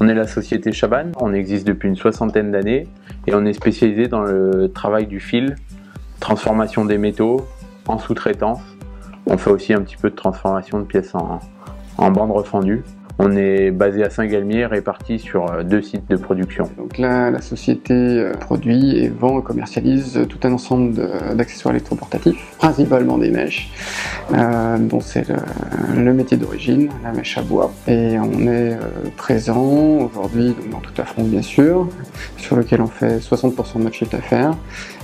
On est la société Chaban, on existe depuis une 60aine d'années et on est spécialisé dans le travail du fil, transformation des métaux, en sous-traitance. On fait aussi un petit peu de transformation de pièces en bande refendue. On est basé à Saint-Galmier, réparti sur 2 sites de production. Donc là, la société produit et vend et commercialise tout un ensemble d'accessoires électroportatifs, principalement des mèches, dont c'est le métier d'origine, la mèche à bois. Et on est présent aujourd'hui dans toute la France, bien sûr, sur lequel on fait 60% de notre chiffre d'affaires,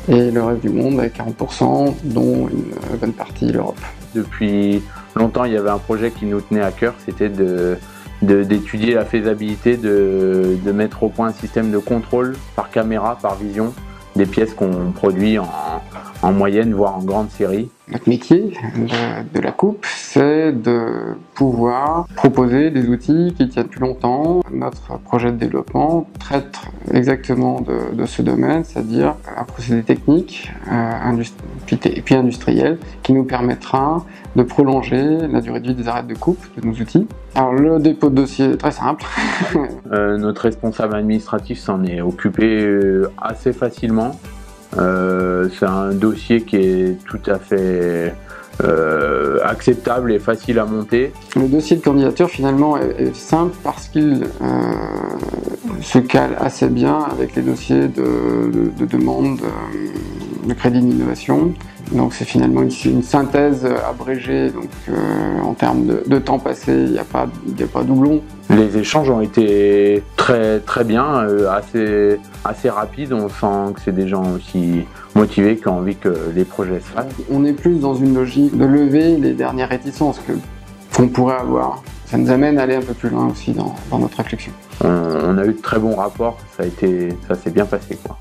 et le reste du monde avec 40%, dont une bonne partie l'Europe. Depuis longtemps, il y avait un projet qui nous tenait à cœur, c'était d'étudier la faisabilité de mettre au point un système de contrôle par caméra, par vision, des pièces qu'on produit en moyenne, voire en grande série. Notre métier de la coupe, c'est de pouvoir proposer des outils qui tiennent plus longtemps. Notre projet de développement traite exactement de ce domaine, c'est-à-dire un procédé technique puis industriel qui nous permettra de prolonger la durée de vie des arêtes de coupe de nos outils. Alors le dépôt de dossier est très simple. Notre responsable administratif s'en est occupé assez facilement. C'est un dossier qui est tout à fait acceptable et facile à monter. Le dossier de candidature finalement est simple parce qu'il se cale assez bien avec les dossiers de demande de crédit d'innovation. Donc c'est finalement une synthèse abrégée, donc en termes de temps passé, il n'y a pas doublon. Les échanges ont été très bien, assez rapides. On sent que c'est des gens aussi motivés qui ont envie que les projets se fassent. On est plus dans une logique de lever les dernières réticences qu'on pourrait avoir. Ça nous amène à aller un peu plus loin aussi dans notre réflexion. On a eu de très bons rapports, ça s'est bien passé, quoi.